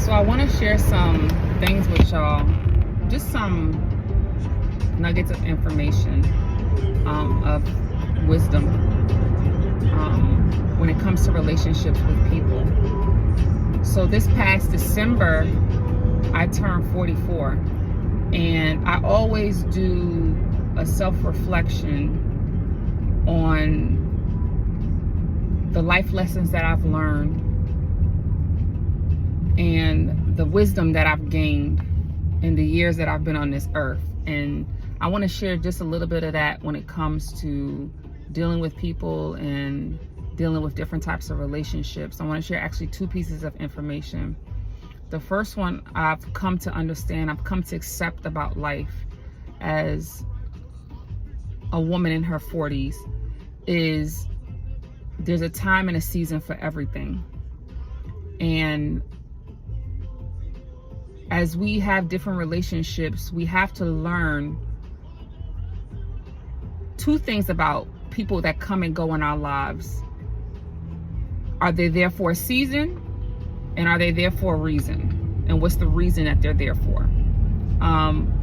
So I want to share some things with y'all, just some nuggets of information, of wisdom, when it comes to relationships with people. So this past December, I turned 44, and I always do a self-reflection on the life lessons that I've learned and the wisdom that I've gained in the years that I've been on this earth. And I want to share just a little bit of that when it comes to dealing with people and dealing with different types of relationships. I want to share actually two pieces of information. The first one I've come to understand, I've come to accept about life as a woman in her 40s, is there's a time and a season for everything. And as we have different relationships, we have to learn two things about people that come and go in our lives. Are they there for a season? And are they there for a reason? And what's the reason that they're there for?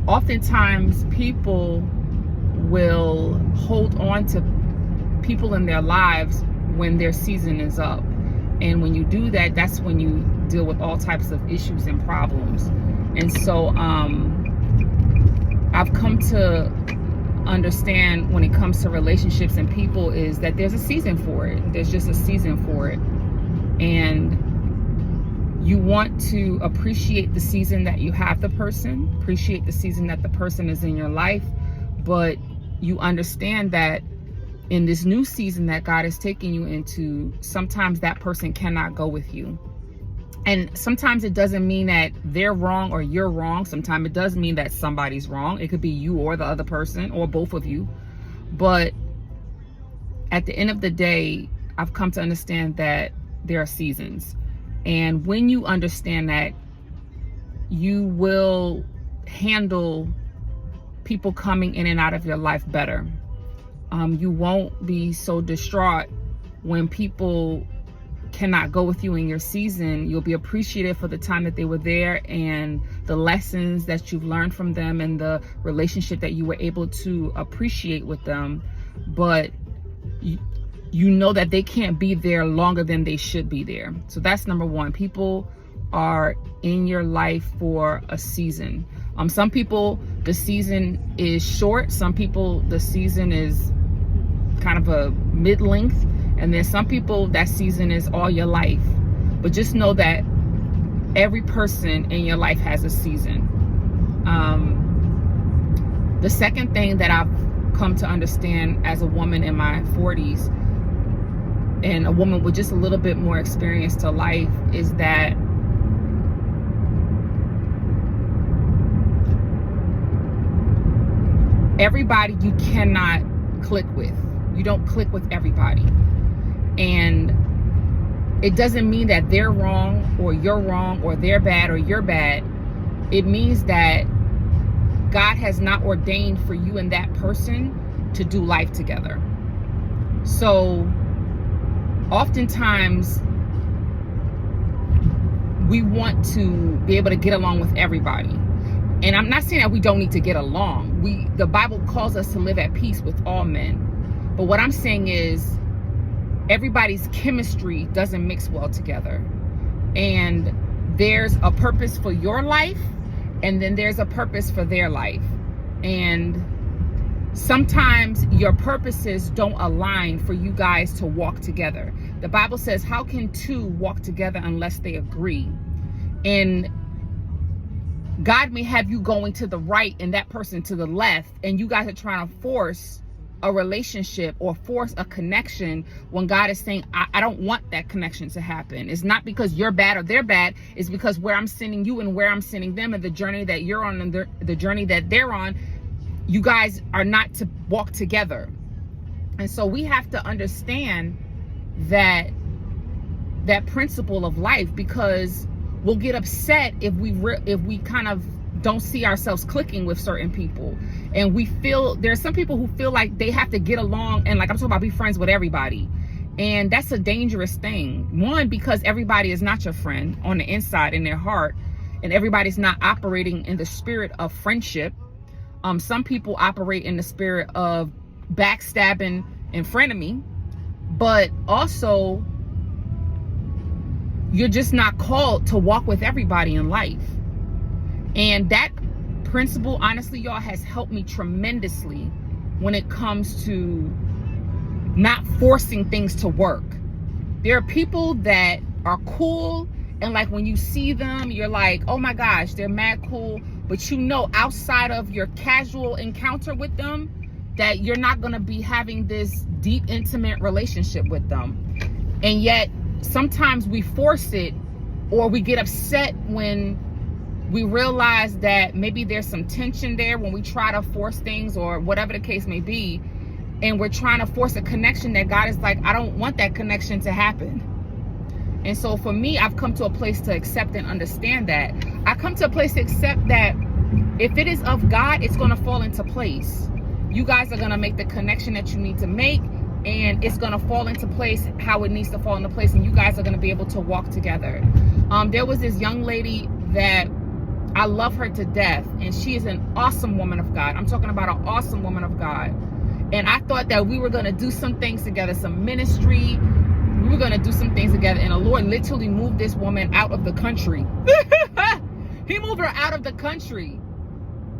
Oftentimes people will hold on to people in their lives when their season is up. And when you do that, that's when you deal with all types of issues and problems. And so I've come to understand when it comes to relationships and people is that there's a season for it. There's just a season for it. And you want to appreciate the season that you have the person, appreciate the season that the person is in your life, but you understand that in this new season that God is taking you into, sometimes that person cannot go with you. And sometimes it doesn't mean that they're wrong or you're wrong. Sometimes it does mean that somebody's wrong. It could be you or the other person or both of you. But at the end of the day, I've come to understand that there are seasons. And when you understand that, you will handle people coming in and out of your life better. You won't be so distraught when people cannot go with you in your season. You'll be appreciative for the time that they were there and the lessons that you've learned from them and the relationship that you were able to appreciate with them. But you know that they can't be there longer than they should be there. So that's number one. People are in your life for a season. Some people, the season is short. Some people, the season is kind of a mid-length. And then some people, that season is all your life. But just know that every person in your life has a season. The second thing that I've come to understand as a woman in my 40s, and a woman with just a little bit more experience to life, is that everybody you cannot click with. You don't click with everybody. And it doesn't mean that they're wrong or you're wrong or they're bad or you're bad. It means that God has not ordained for you and that person to do life together. So oftentimes we want to be able to get along with everybody. And I'm not saying that we don't need to get along. The Bible calls us to live at peace with all men. But what I'm saying is everybody's chemistry doesn't mix well together. And there's a purpose for your life, and then there's a purpose for their life. And sometimes your purposes don't align for you guys to walk together. The Bible says, how can two walk together unless they agree? And God may have you going to the right and that person to the left, and you guys are trying to force a relationship or force a connection when God is saying, I don't want that connection to happen. It's not because you're bad or they're bad. It's because where I'm sending you and where I'm sending them and the journey that you're on and the journey that they're on, you guys are not to walk together. And so we have to understand that principle of life, because we'll get upset if we kind of don't see ourselves clicking with certain people. And we feel, there's some people who feel like they have to get along and, like, I'm talking about, be friends with everybody. And that's a dangerous thing. One, because everybody is not your friend on the inside in their heart, and everybody's not operating in the spirit of friendship. Some people operate in the spirit of backstabbing and frenemy, but also you're just not called to walk with everybody in life. And that principle, honestly, y'all, has helped me tremendously when it comes to not forcing things to work. There are people that are cool, and like when you see them, you're like, oh my gosh, they're mad cool. But you know, outside of your casual encounter with them, that you're not gonna be having this deep, intimate relationship with them. And yet, sometimes we force it, or we get upset when we realize that maybe there's some tension there when we try to force things, or whatever the case may be, and we're trying to force a connection that God is like, I don't want that connection to happen. And so for me, I've come to a place to accept and understand that. I come to a place to accept that if it is of God, it's going to fall into place. You guys are going to make the connection that you need to make, and it's going to fall into place how it needs to fall into place, and you guys are going to be able to walk together. There was this young lady that I love her to death, and she is an awesome woman of God. I'm talking about an awesome woman of God. And I thought that we were going to do some things together, some ministry. We were going to do some things together, and the Lord literally moved this woman out of the country. He moved her out of the country,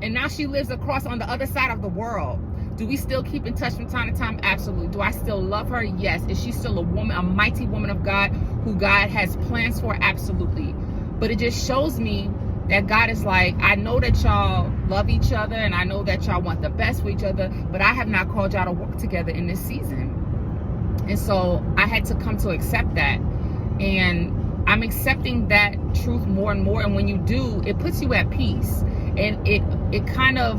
and now she lives across on the other side of the world. Do we still keep in touch from time to time? Absolutely. Do I still love her? Yes. Is she still a woman, a mighty woman of God who God has plans for? Absolutely. But it just shows me that God is like, I know that y'all love each other, and I know that y'all want the best for each other, but I have not called y'all to work together in this season. And so I had to come to accept that. And I'm accepting that truth more and more. And when you do, it puts you at peace. And it kind of,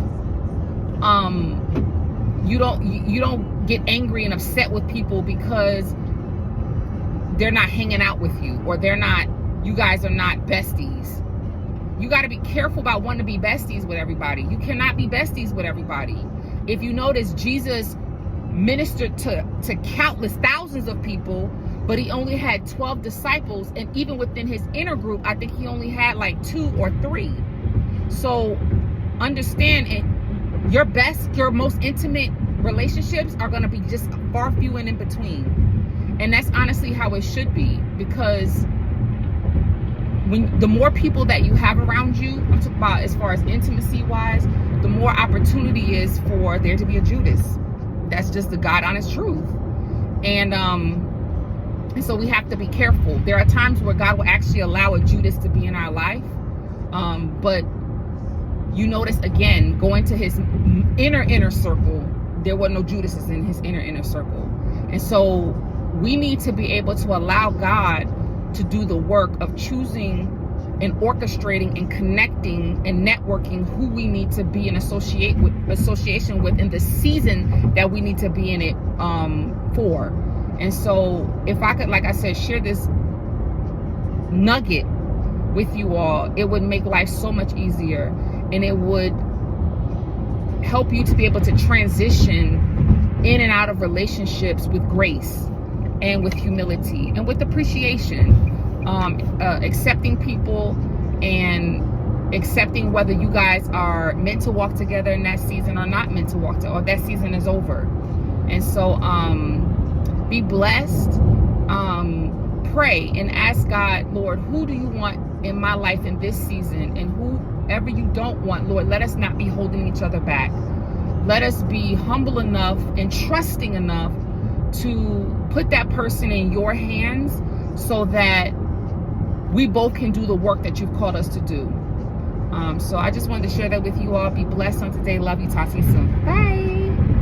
you don't get angry and upset with people because they're not hanging out with you, or you guys are not besties. You got to be careful about wanting to be besties with everybody. You cannot be besties with everybody. If you notice, Jesus ministered to countless thousands of people, but he only had 12 disciples. And even within his inner group, I think he only had like 2 or 3. So understand, your most intimate relationships are going to be just far few and in between. And that's honestly how it should be, because the more people that you have around you, I'm talking about as far as intimacy wise, the more opportunity is for there to be a Judas. That's just the God honest truth. And so we have to be careful. There are times where God will actually allow a Judas to be in our life. But you notice, again, going to his inner circle, there were no Judases in his inner circle. And so we need to be able to allow God to do the work of choosing and orchestrating and connecting and networking who we need to be in association with in the season that we need to be in it for. And so if I could, like I said, share this nugget with you all, it would make life so much easier, and it would help you to be able to transition in and out of relationships with grace and with humility and with appreciation, accepting people and accepting whether you guys are meant to walk together in that season or not meant to walk together, or that season is over. And so be blessed, pray and ask God, Lord, who do you want in my life in this season? And whoever you don't want, Lord, let us not be holding each other back. Let us be humble enough and trusting enough to put that person in your hands so that we both can do the work that you've called us to do. So I just wanted to share that with you all. Be blessed on today. Love you. Talk to you soon. Bye.